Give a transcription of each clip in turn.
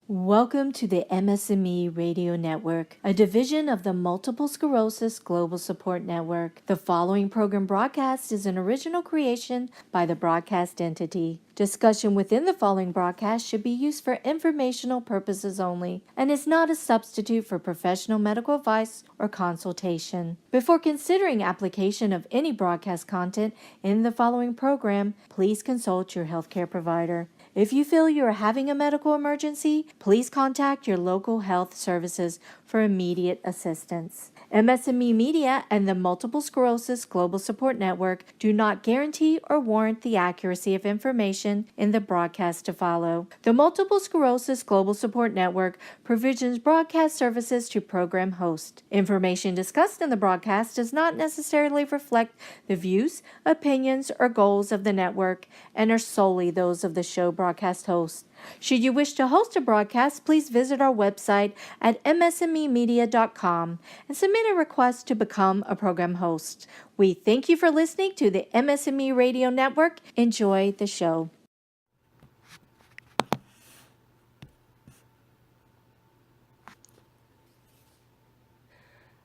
Welcome to the MS&Me Radio Network, a division of the Multiple Sclerosis Global Support Network. The following program broadcast is an original creation by the broadcast entity. Discussion within the following broadcast should be used for informational purposes only and is not a substitute for professional medical advice or consultation. Before considering application of any broadcast content in the following program, please consult your healthcare provider. If you feel you are having a medical emergency, please contact your local health services for immediate assistance. MS&Me Media and the Multiple Sclerosis Global Support Network do not guarantee or warrant the accuracy of information in the broadcast to follow. The Multiple Sclerosis Global Support Network provisions broadcast services to program hosts. Information discussed in the broadcast does not necessarily reflect the views, opinions, or goals of the network and are solely those of the show broadcast host. Should you wish to host a broadcast, please visit our website at msmemedia.com and submit a request to become a program host. We thank you for listening to the MS&Me Radio Network. Enjoy the show.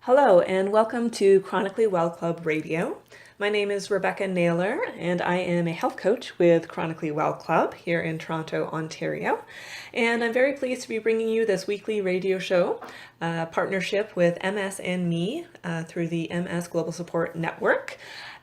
Hello and welcome to Chronically Well Club Radio. My name is Rebecca Naylor and I am a health coach with Chronically Well Club here in Toronto, Ontario. And I'm very pleased to be bringing you this weekly radio show, partnership with MS&Me through the MS Global Support Network.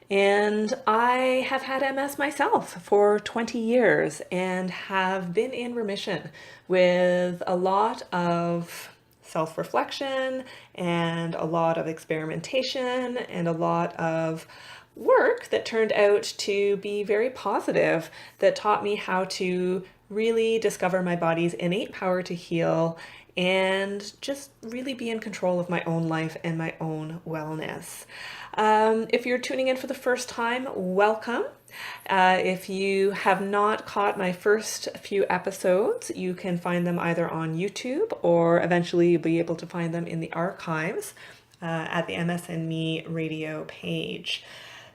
And I have had MS myself for 20 years and have been in remission with a lot of self-reflection and a lot of experimentation and a lot of work that turned out to be very positive, that taught me how to really discover my body's innate power to heal and just really be in control of my own life and my own wellness. If you're tuning in for the first time, welcome. If you have not caught my first few episodes, you can find them either on YouTube or eventually you'll be able to find them in the archives at the MS&Me radio page.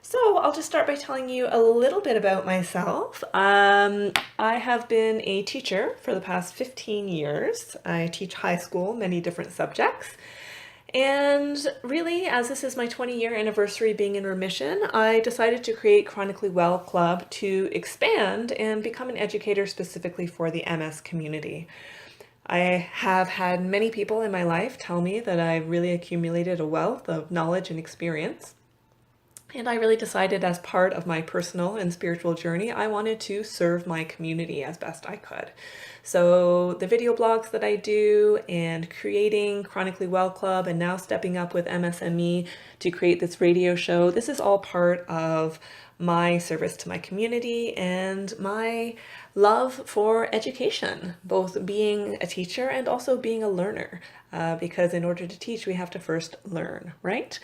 So I'll just start by telling you a little bit about myself. I have been a teacher for the past 15 years. I teach high school, many different subjects. And really, as this is my 20-year anniversary being in remission, I decided to create Chronically Well Club to expand and become an educator specifically for the MS community. I have had many people in my life tell me that I really accumulated a wealth of knowledge and experience. And I really decided as part of my personal and spiritual journey, I wanted to serve my community as best I could. So the video blogs that I do and creating Chronically Well Club and now stepping up with MS&Me to create this radio show, this is all part of my service to my community and my love for education, both being a teacher and also being a learner, because in order to teach, we have to first learn, right?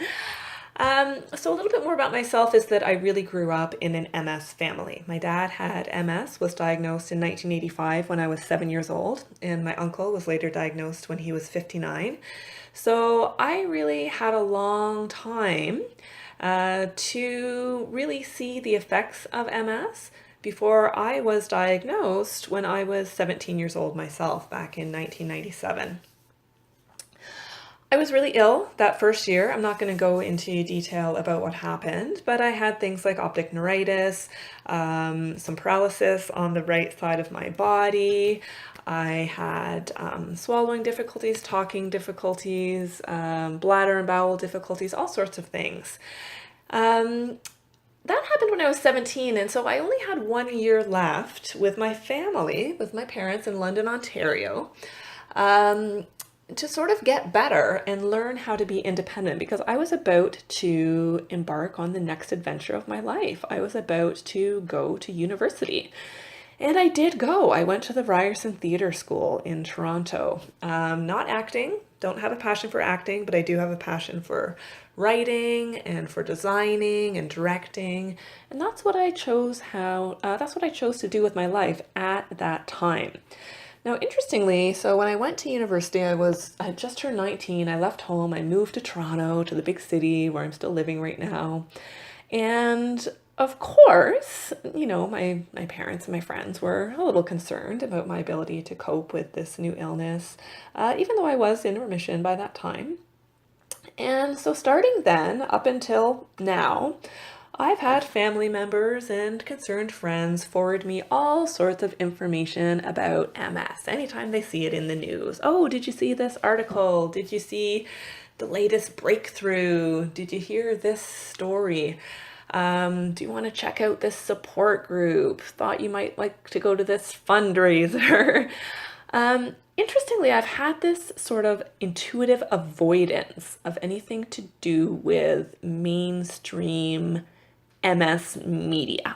So a little bit more about myself is that I really grew up in an MS family. My dad had MS, was diagnosed in 1985 when I was 7 years old, and my uncle was later diagnosed when he was 59. So I really had a long time to really see the effects of MS before I was diagnosed when I was 17 years old myself back in 1997. I was really ill that first year. I'm not going to go into detail about what happened, but I had things like optic neuritis, some paralysis on the right side of my body. I had swallowing difficulties, talking difficulties, bladder and bowel difficulties, all sorts of things. That happened when I was 17, and so I only had 1 year left with my family, with my parents in London, Ontario. To sort of get better and learn how to be independent, because I was about to embark on the next adventure of my life. I was about to go to university. And I did go. I went to the Ryerson Theatre School in Toronto. Not acting, don't have a passion for acting, but I do have a passion for writing and for designing and directing. And that's what I chose to do with my life at that time. Now, interestingly, so when I went to university, I had just turned 19. I left home. I moved to Toronto, to the big city where I'm still living right now. And of course, my parents and my friends were a little concerned about my ability to cope with this new illness, even though I was in remission by that time. And so, starting then up until now, I've had family members and concerned friends forward me all sorts of information about MS anytime they see it in the news. Oh, did you see this article? Did you see the latest breakthrough? Did you hear this story? Do you want to check out this support group? Thought you might like to go to this fundraiser. Interestingly, I've had this sort of intuitive avoidance of anything to do with mainstream MS media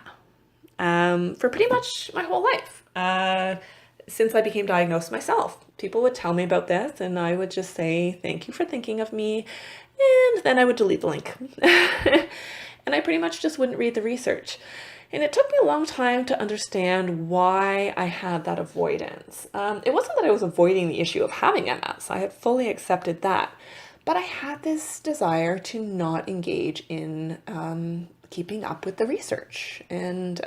for pretty much my whole life. Since I became diagnosed myself, people would tell me about this and I would just say, thank you for thinking of me. And then I would delete the link. And I pretty much just wouldn't read the research. And it took me a long time to understand why I had that avoidance. It wasn't that I was avoiding the issue of having MS. I had fully accepted that. But I had this desire to not engage in keeping up with the research and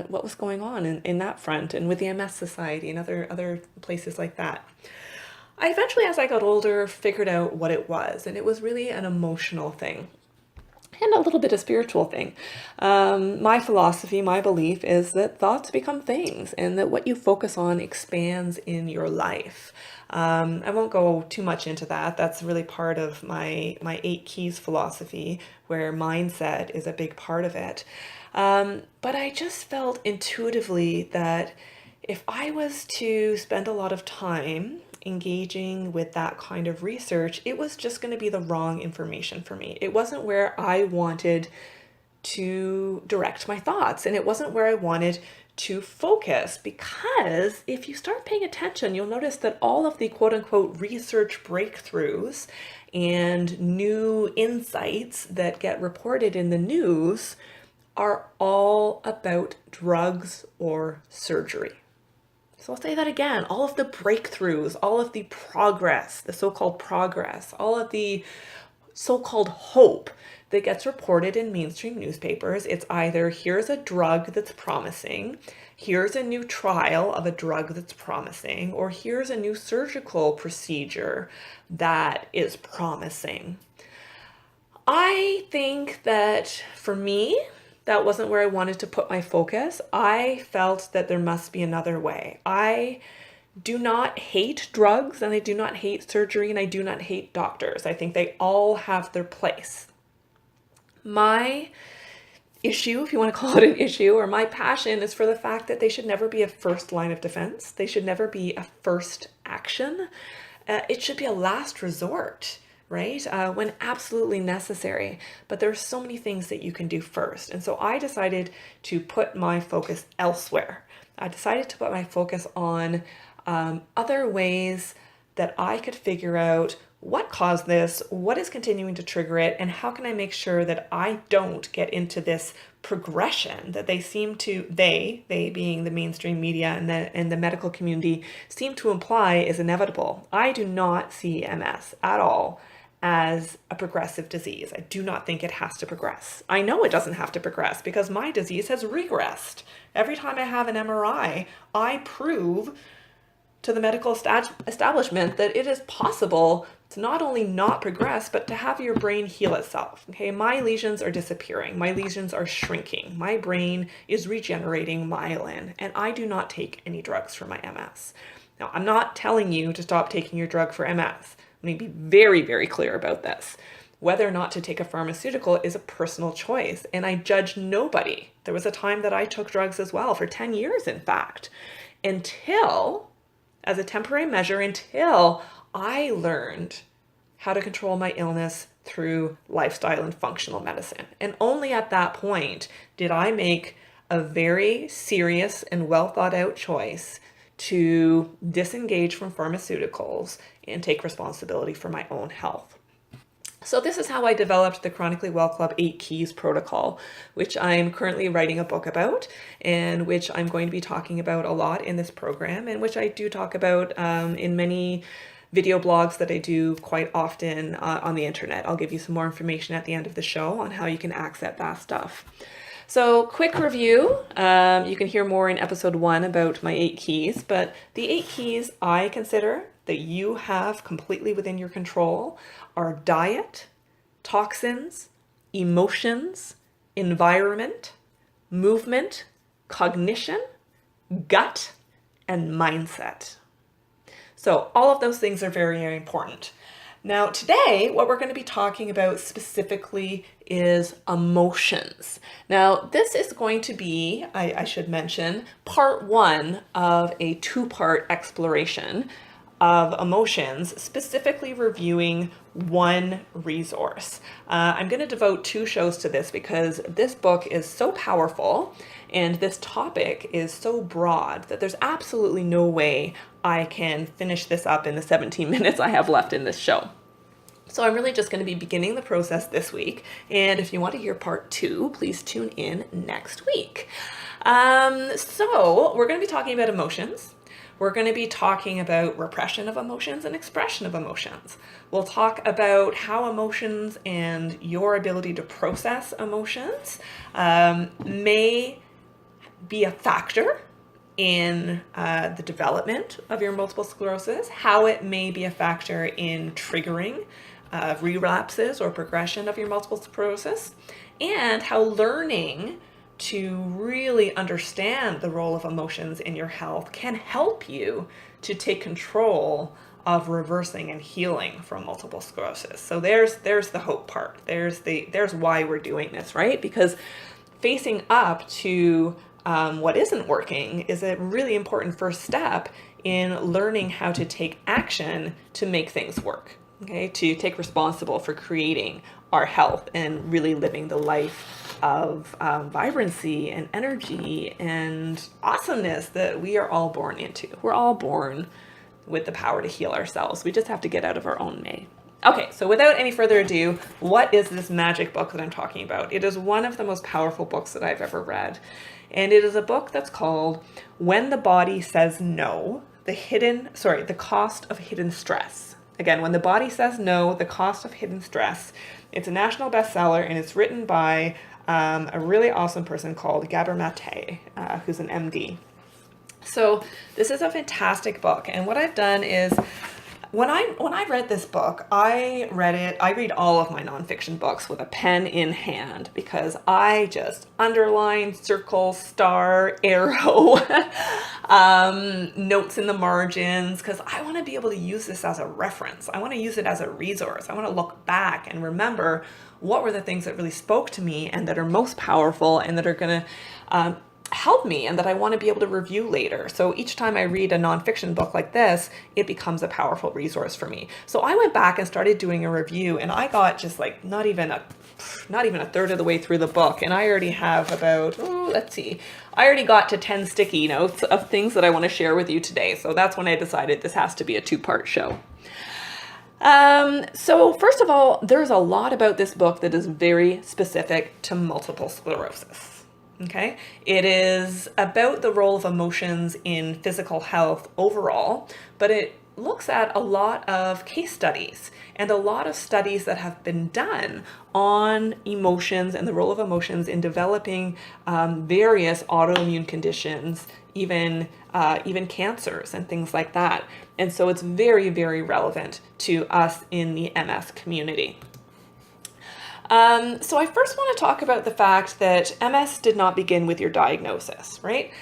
what was going on in that front and with the MS Society and other places like that. I eventually, as I got older, figured out what it was, and it was really an emotional thing. And a little bit of spiritual thing. My philosophy, my belief is that thoughts become things and that what you focus on expands in your life. I won't go too much into that. That's really part of my 8 keys philosophy, where mindset is a big part of it. But I just felt intuitively that if I was to spend a lot of time engaging with that kind of research, it was just going to be the wrong information for me. It wasn't where I wanted to direct my thoughts, and it wasn't where I wanted to focus, because if you start paying attention, you'll notice that all of the quote unquote research breakthroughs and new insights that get reported in the news are all about drugs or surgery. So I'll say that again, all of the breakthroughs, all of the progress, the so-called progress, all of the so-called hope that gets reported in mainstream newspapers, it's either here's a drug that's promising, here's a new trial of a drug that's promising, or here's a new surgical procedure that is promising. I think that for me, that wasn't where I wanted to put my focus. I felt that there must be another way. I do not hate drugs, and I do not hate surgery, and I do not hate doctors. I think they all have their place. My issue, if you want to call it an issue, or my passion is for the fact that they should never be a first line of defense. They should never be a first action. It should be a last resort, right? When absolutely necessary. But there's so many things that you can do first. And so I decided to put my focus elsewhere. I decided to put my focus on other ways that I could figure out what caused this, what is continuing to trigger it, and how can I make sure that I don't get into this progression that they seem to, they being the mainstream media and the medical community, seem to imply is inevitable. I do not see MS at all as a progressive disease. I do not think it has to progress. I know it doesn't have to progress because my disease has regressed. Every time I have an MRI, I prove to the medical establishment that it is possible to not only not progress, but to have your brain heal itself. Okay, my lesions are disappearing. My lesions are shrinking. My brain is regenerating myelin, and I do not take any drugs for my MS. Now, I'm not telling you to stop taking your drug for MS. Let me be very, very clear about this. Whether or not to take a pharmaceutical is a personal choice, and I judge nobody. There was a time that I took drugs as well, for 10 years, in fact, as a temporary measure, until I learned how to control my illness through lifestyle and functional medicine. And only at that point did I make a very serious and well thought out choice to disengage from pharmaceuticals and take responsibility for my own health. So this is how I developed the Chronically Well Club 8 Keys protocol, which I'm currently writing a book about, and which I'm going to be talking about a lot in this program, and which I do talk about in many video blogs that I do quite often on the internet. I'll give you some more information at the end of the show on how you can access that stuff. So, quick review. You can hear more in episode 1 about my 8 keys, but the 8 keys I consider that you have completely within your control are diet, toxins, emotions, environment, movement, cognition, gut, and mindset. So all of those things are very, very important. Now, today, what we're going to be talking about specifically is emotions. Now, this is going to be, I should mention, part 1 of a 2-part exploration of emotions, specifically reviewing one resource. I'm going to devote 2 shows to this because this book is so powerful and this topic is so broad that there's absolutely no way I can finish this up in the 17 minutes I have left in this show. So I'm really just going to be beginning the process this week. And if you want to hear part 2, please tune in next week. So we're going to be talking about emotions. We're going to be talking about repression of emotions and expression of emotions. We'll talk about how emotions and your ability to process emotions may be a factor in the development of your multiple sclerosis, how it may be a factor in triggering relapses or progression of your multiple sclerosis, and how learning to really understand the role of emotions in your health can help you to take control of reversing and healing from multiple sclerosis. So there's the hope part. There's why we're doing this, right? Because facing up to what isn't working is a really important first step in learning how to take action to make things work. Okay, to take responsible for creating our health and really living the life of vibrancy and energy and awesomeness that we are all born into. We're all born with the power to heal ourselves. We just have to get out of our own way. Okay, so without any further ado, what is this magic book that I'm talking about? It is one of the most powerful books that I've ever read. And it is a book that's called When the Body Says No, the Cost of Hidden Stress. Again, When the Body Says No, The Cost of Hidden Stress. It's a national bestseller, and it's written by a really awesome person called Gabor Mate, who's an MD. So this is a fantastic book, and what I've done is when I read this book, I read all of my nonfiction books with a pen in hand because I just underline, circle, star, arrow, notes in the margins, because I want to be able to use this as a reference. I want to use it as a resource. I want to look back and remember what were the things that really spoke to me and that are most powerful and that are going to help me and that I want to be able to review later. So each time I read a nonfiction book like this, it becomes a powerful resource for me. So I went back and started doing a review, and I got just like not even a third of the way through the book, and I already have about, I already got to 10 sticky notes of things that I want to share with you today. So that's when I decided this has to be a 2-part show. So first of all, there's a lot about this book that is very specific to multiple sclerosis. Okay, it is about the role of emotions in physical health overall, but it looks at a lot of case studies and a lot of studies that have been done on emotions and the role of emotions in developing various autoimmune conditions, even cancers and things like that. And so it's very, very relevant to us in the MS community. So I first want to talk about the fact that MS did not begin with your diagnosis, right?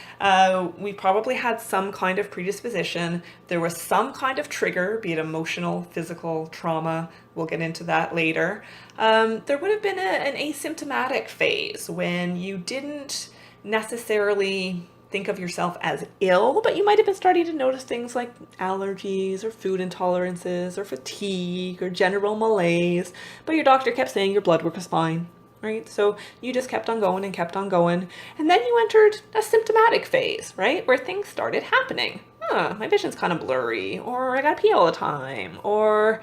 We probably had some kind of predisposition. There was some kind of trigger, be it emotional, physical, trauma. We'll get into that later. There would have been an asymptomatic phase when you didn't necessarily think of yourself as ill, but you might have been starting to notice things like allergies or food intolerances or fatigue or general malaise, but your doctor kept saying your blood work was fine, right? So you just kept on going and kept on going. And then you entered a symptomatic phase, right? Where things started happening. My vision's kind of blurry, or I gotta pee all the time, or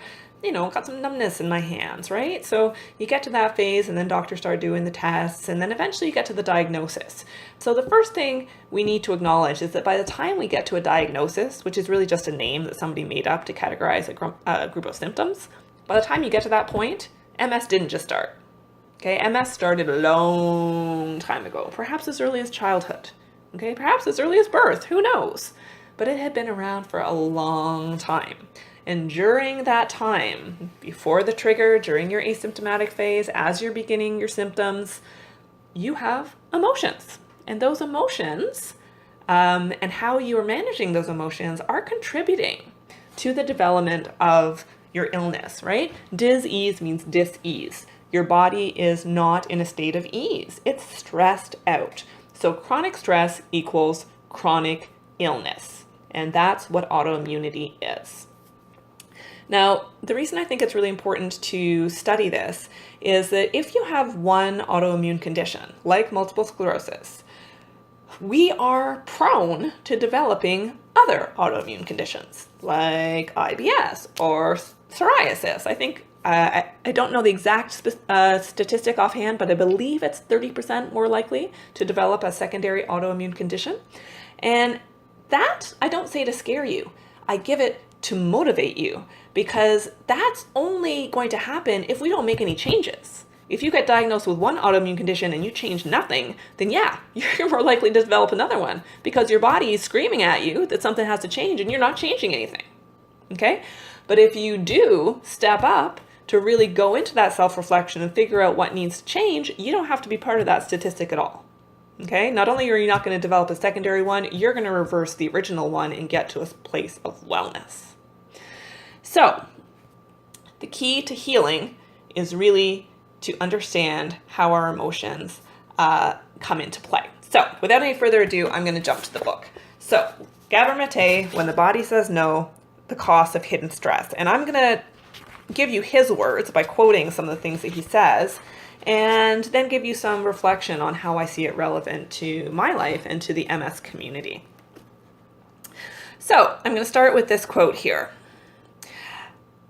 got some numbness in my hands, right? So you get to that phase, and then doctors start doing the tests, and then eventually you get to the diagnosis. So the first thing we need to acknowledge is that by the time we get to a diagnosis, which is really just a name that somebody made up to categorize a group of symptoms, by the time you get to that point, MS didn't just start. Okay, MS started a long time ago, perhaps as early as childhood. Okay, perhaps as early as birth, who knows? But it had been around for a long time. And during that time, before the trigger, during your asymptomatic phase, as you're beginning your symptoms, you have emotions. And those emotions and how you are managing those emotions are contributing to the development of your illness, right? Dis-ease means dis-ease. Your body is not in a state of ease. It's stressed out. So chronic stress equals chronic illness. And that's what autoimmunity is. Now, the reason I think it's really important to study this is that if you have one autoimmune condition, like multiple sclerosis, we are prone to developing other autoimmune conditions, like IBS or psoriasis. I think, I don't know the exact statistic offhand, but I believe it's 30% more likely to develop a secondary autoimmune condition. And that, I don't say to scare you. I give it to motivate you, because that's only going to happen if we don't make any changes. If you get diagnosed with one autoimmune condition and you change nothing, then yeah, you're more likely to develop another one, because your body is screaming at you that something has to change and you're not changing anything. Okay? But if you do step up to really go into that self-reflection and figure out what needs to change, you don't have to be part of that statistic at all. Okay? Not only are you not going to develop a secondary one, you're going to reverse the original one and get to a place of wellness. So, the key to healing is really to understand how our emotions come into play. So, without any further ado, I'm going to jump to the book. So, Gabor Mate, When the Body Says No, The Cost of Hidden Stress. And I'm going to give you his words by quoting some of the things that he says, and then give you some reflection on how I see it relevant to my life and to the MS community. So, I'm going to start with this quote here.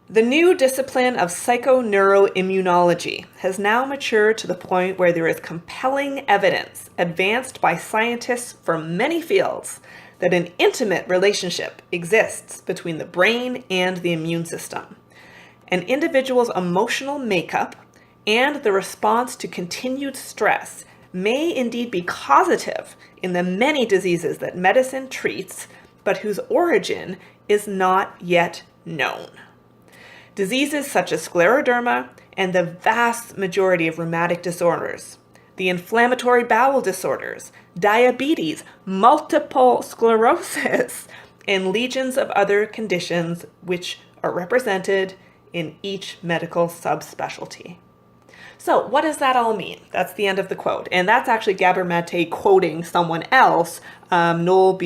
The new discipline of psychoneuroimmunology has now matured to the point where there is compelling evidence advanced by scientists from many fields that an intimate relationship exists between the brain and the immune system. An individual's emotional makeup and the response to continued stress may indeed be causative in the many diseases that medicine treats, but whose origin is not yet known. Diseases such as scleroderma and the vast majority of rheumatic disorders, the inflammatory bowel disorders, diabetes, multiple sclerosis, and legions of other conditions which are represented in each medical subspecialty. So what does that all mean? That's the end of the quote. And that's actually Gabor Mate quoting someone else, Noel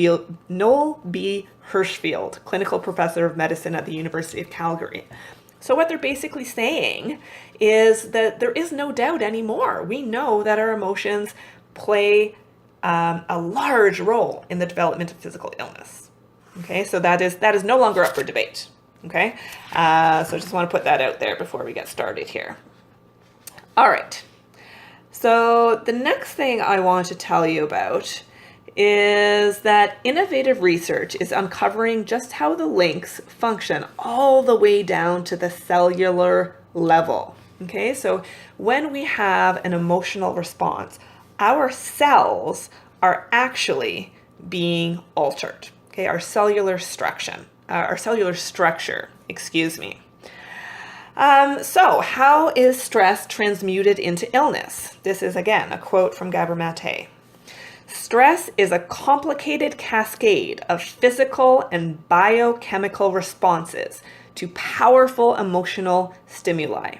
B. Hirschfield, clinical professor of medicine at the University of Calgary. So what they're basically saying is that there is no doubt anymore. We know that our emotions play a large role in the development of physical illness. Okay, so that is no longer up for debate. Okay, so I just want to put that out there before we get started here. All right, so the next thing I want to tell you about is that innovative research is uncovering just how the links function all the way down to the cellular level. Okay, so when we have an emotional response, our cells are actually being altered. Okay, our cellular structure, excuse me. So how is stress transmuted into illness? This is again a quote from Gabor Mate. Stress is a complicated cascade of physical and biochemical responses to powerful emotional stimuli.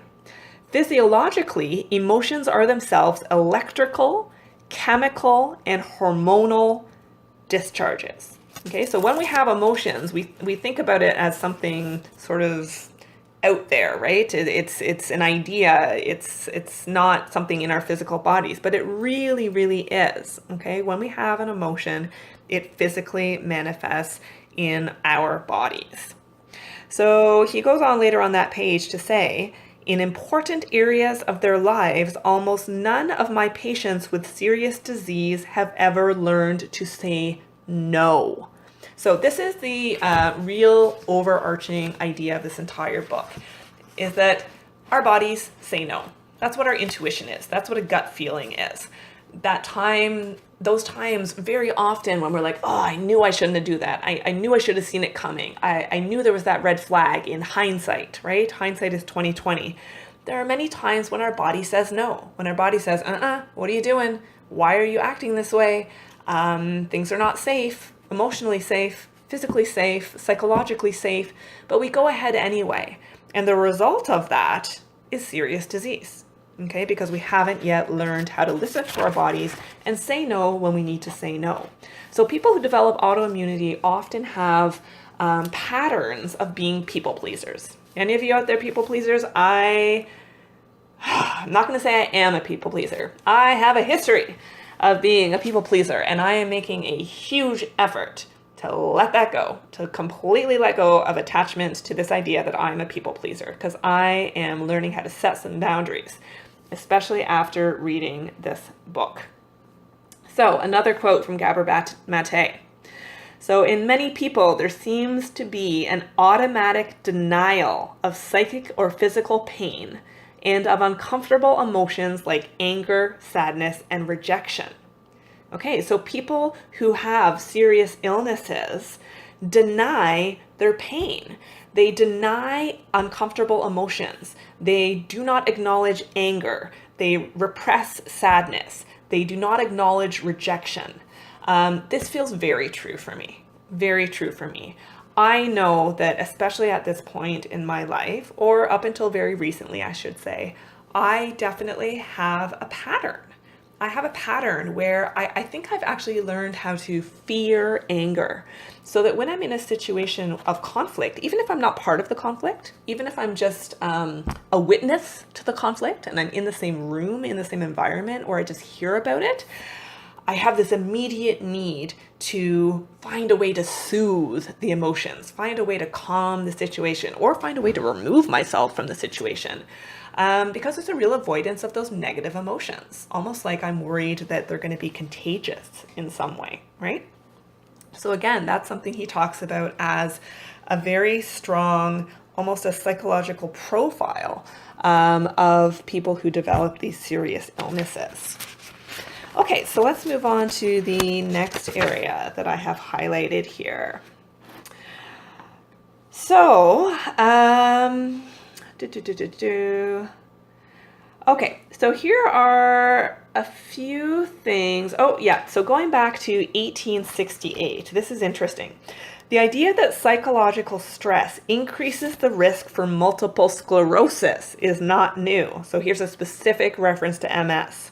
Physiologically, emotions are themselves electrical, chemical, and hormonal discharges. Okay, so when we have emotions, we think about it as something sort of out there, right? It's an idea. It's not something in our physical bodies, but it really, really is. Okay, when we have an emotion, it physically manifests in our bodies. So he goes on later on that page to say, in important areas of their lives, almost none of my patients with serious disease have ever learned to say no. So this is the real overarching idea of this entire book, is that our bodies say no. That's what our intuition is. That's what a gut feeling is. That time, those times very often when we're like, oh, I knew I shouldn't have do that. I knew I should have seen it coming. I knew there was that red flag in hindsight, right? Hindsight is 2020. There are many times when our body says no, when our body says, what are you doing? Why are you acting this way? Things are not safe, emotionally safe, physically safe, psychologically safe, but we go ahead anyway. And the result of that is serious disease, okay? Because we haven't yet learned how to listen to our bodies and say no when we need to say no. So people who develop autoimmunity often have patterns of being people pleasers. Any of you out there people pleasers? I'm not going to say I am a people pleaser. I have a history of being a people pleaser, and I am making a huge effort to let that go, to completely let go of attachment to this idea that I'm a people pleaser, because I am learning how to set some boundaries, especially after reading this book. So another quote from Gabor Mate. So in many people, there seems to be an automatic denial of psychic or physical pain and of uncomfortable emotions like anger, sadness, and rejection. Okay, so people who have serious illnesses deny their pain. They deny uncomfortable emotions. They do not acknowledge anger. They repress sadness. They do not acknowledge rejection. This feels very true for me. Very true for me. I know that especially at this point in my life, or up until very recently, I should say, I definitely have a pattern. I have a pattern where I think I've actually learned how to fear anger, so that when I'm in a situation of conflict, even if I'm not part of the conflict, even if I'm just a witness to the conflict and I'm in the same room, in the same environment, or I just hear about it, I have this immediate need to find a way to soothe the emotions, find a way to calm the situation, or find a way to remove myself from the situation. Because there's a real avoidance of those negative emotions, almost like I'm worried that they're going to be contagious in some way, right? So again, that's something he talks about as a very strong, almost a psychological profile of people who develop these serious illnesses. Okay, so let's move on to the next area that I have highlighted here. So, okay, so here are a few things. Oh, yeah, so going back to 1868, this is interesting. The idea that psychological stress increases the risk for multiple sclerosis is not new. So here's a specific reference to MS.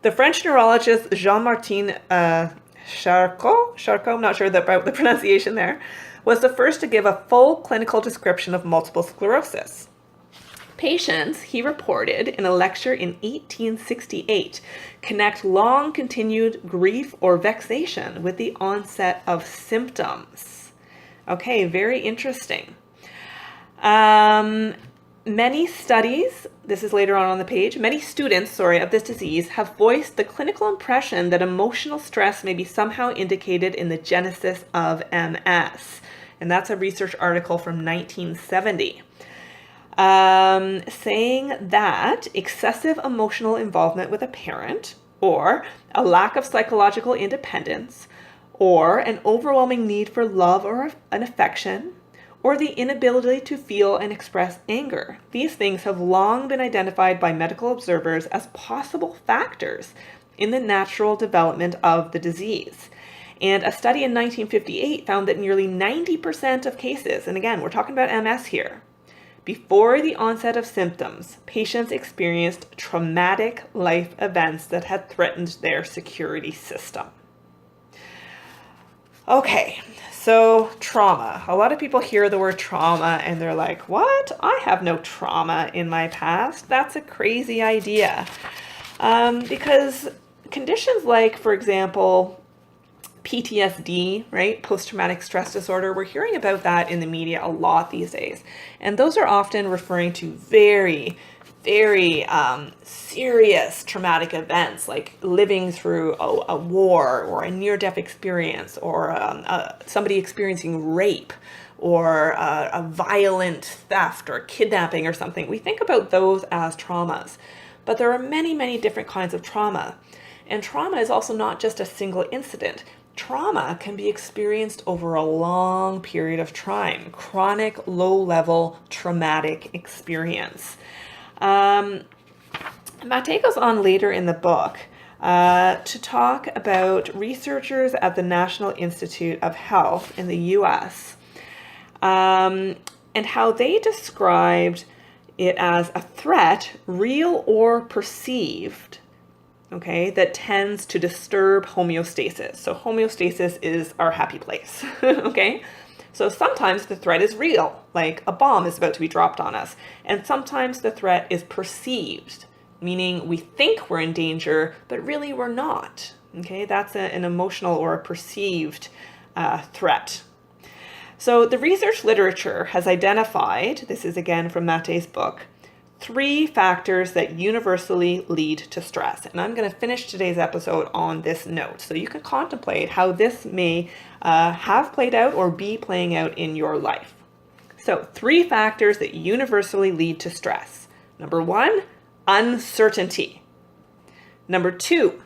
The French neurologist Jean-Martin Charcot, I'm not sure about the pronunciation there, was the first to give a full clinical description of multiple sclerosis. Patients, he reported in a lecture in 1868, connect long continued grief or vexation with the onset of symptoms. Okay, very interesting. Many studies, this is later on the page, many students, of this disease have voiced the clinical impression that emotional stress may be somehow indicated in the genesis of MS. And that's a research article from 1970. Saying that excessive emotional involvement with a parent, or a lack of psychological independence, or an overwhelming need for love or an affection, or the inability to feel and express anger. These things have long been identified by medical observers as possible factors in the natural development of the disease. And a study in 1958 found that nearly 90% of cases, and again, we're talking about MS here, before the onset of symptoms, patients experienced traumatic life events that had threatened their security system. Okay, so trauma. A lot of people hear the word trauma and they're like, what? I have no trauma in my past. That's a crazy idea. Because conditions like, for example, PTSD, right? Post-traumatic stress disorder. We're hearing about that in the media a lot these days. And those are often referring to very, very serious traumatic events, like living through a war or a near-death experience, or somebody experiencing rape, or a violent theft or kidnapping or something, we think about those as traumas. But there are many, many different kinds of trauma. And trauma is also not just a single incident. Trauma can be experienced over a long period of time, chronic, low-level traumatic experience. Mate goes on later in the book to talk about researchers at the National Institute of Health in the US and how they described it as a threat, real or perceived, okay, that tends to disturb homeostasis. So homeostasis is our happy place, okay? So sometimes the threat is real, like a bomb is about to be dropped on us. And sometimes the threat is perceived, meaning we think we're in danger, but really we're not, okay? That's an emotional or a perceived threat. So the research literature has identified, this is again from Mate's book, 3 factors that universally lead to stress. And I'm going to finish today's episode on this note so you can contemplate how this may have played out or be playing out in your life. So 3 factors that universally lead to stress. Number 1, uncertainty. Number 2,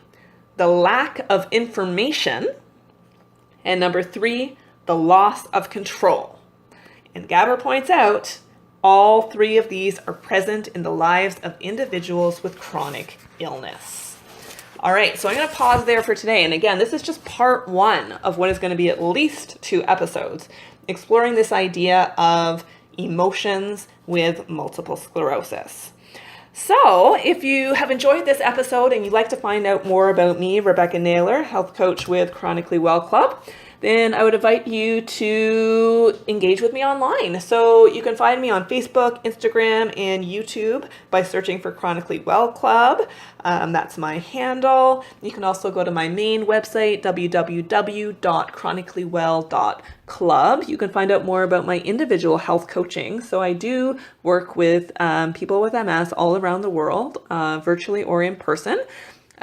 the lack of information. And number 3, the loss of control. And Gabor points out all 3 of these are present in the lives of individuals with chronic illness. All right, so I'm going to pause there for today. And again, this is just part 1 of what is going to be at least 2 episodes, exploring this idea of emotions with multiple sclerosis. So if you have enjoyed this episode and you'd like to find out more about me, Rebecca Naylor, health coach with Chronically Well Club, then I would invite you to engage with me online. So you can find me on Facebook, Instagram, and YouTube by searching for Chronically Well Club. That's my handle. You can also go to my main website, www.chronicallywell.club. You can find out more about my individual health coaching. So I do work with people with MS all around the world, virtually or in person,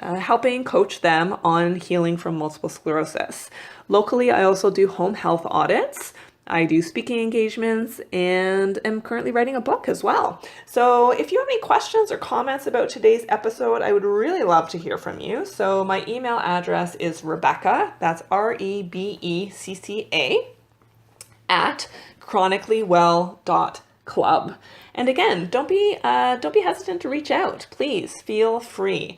helping coach them on healing from multiple sclerosis. Locally, I also do home health audits. I do speaking engagements and am currently writing a book as well. So if you have any questions or comments about today's episode, I would really love to hear from you. So my email address is Rebecca, that's REBECCA, at chronicallywell.club. And again, don't be hesitant to reach out. Please feel free.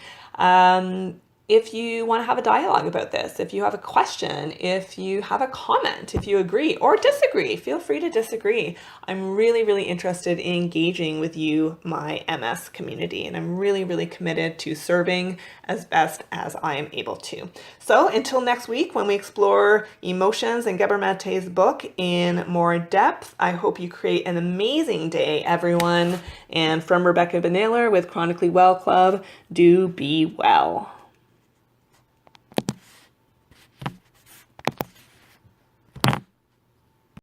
If you want to have a dialogue about this, if you have a question, if you have a comment, if you agree or disagree, feel free to disagree. I'm really, really interested in engaging with you, my MS community, and I'm really, really committed to serving as best as I am able to. So until next week, when we explore emotions and Gabor Mate's book in more depth, I hope you create an amazing day, everyone. And from Rebecca Naylor with Chronically Well Club, do be well.